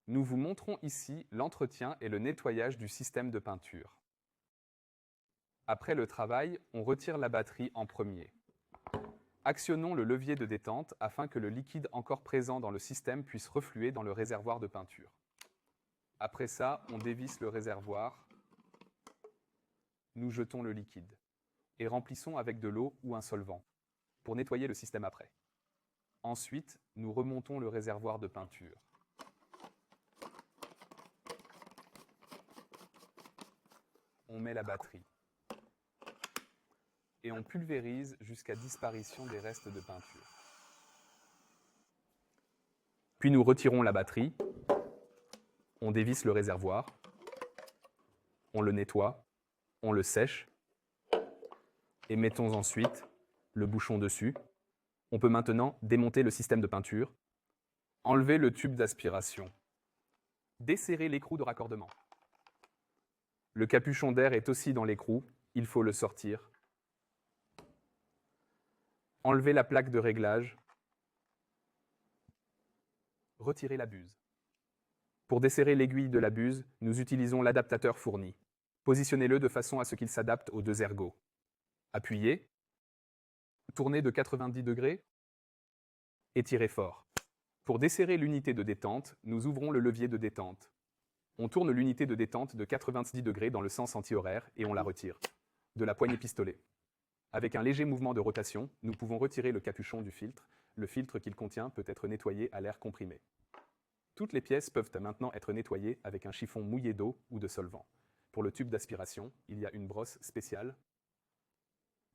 Nous vous montrons ici l'entretien et le nettoyage du système de peinture. Après le travail, on retire la batterie en premier. Actionnons le levier de détente afin que le liquide encore présent dans le système puisse refluer dans le réservoir de peinture. Après ça, on dévisse le réservoir. Nous jetons le liquide et remplissons avec de l'eau ou un solvant pour nettoyer le système après. Ensuite, nous remontons le réservoir de peinture. On met la batterie et on pulvérise jusqu'à disparition des restes de peinture. Puis nous retirons la batterie, on dévisse le réservoir, on le nettoie, on le sèche et mettons ensuite le bouchon dessus. On peut maintenant démonter le système de peinture, enlever le tube d'aspiration, desserrer l'écrou de raccordement. Le capuchon d'air est aussi dans l'écrou, il faut le sortir. Enlever la plaque de réglage. Retirer la buse. Pour desserrer l'aiguille de la buse, nous utilisons l'adaptateur fourni. Positionnez-le de façon à ce qu'il s'adapte aux deux ergots. Appuyez. Tournez de 90 degrés et tirez fort. Pour desserrer l'unité de détente, nous ouvrons le levier de détente. On tourne l'unité de détente de 90 degrés dans le sens anti-horaire et on la retire de la poignée pistolet. Avec un léger mouvement de rotation, nous pouvons retirer le capuchon du filtre. Le filtre qu'il contient peut être nettoyé à l'air comprimé. Toutes les pièces peuvent maintenant être nettoyées avec un chiffon mouillé d'eau ou de solvant. Pour le tube d'aspiration, il y a une brosse spéciale.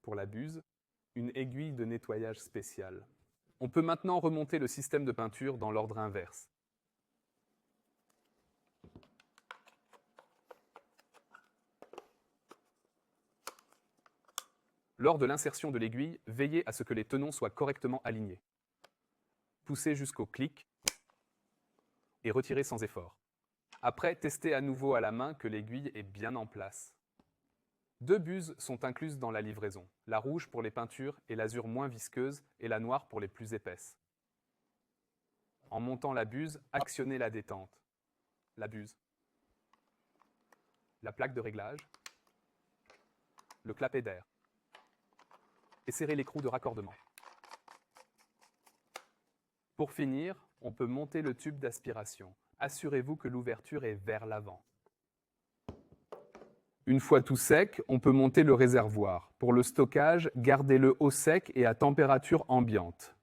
Pour la buse, une aiguille de nettoyage spéciale. On peut maintenant remonter le système de peinture dans l'ordre inverse. Lors de l'insertion de l'aiguille, veillez à ce que les tenons soient correctement alignés. Poussez jusqu'au clic et retirez sans effort. Après, testez à nouveau à la main que l'aiguille est bien en place. 2 buses sont incluses dans la livraison, la rouge pour les peintures et l'azur moins visqueuse et la noire pour les plus épaisses. En montant la buse, actionnez la détente. La buse. La plaque de réglage. Le clapet d'air. Et serrez l'écrou de raccordement. Pour finir, on peut monter le tube d'aspiration. Assurez-vous que l'ouverture est vers l'avant. Une fois tout sec, on peut monter le réservoir. Pour le stockage, gardez-le au sec et à température ambiante.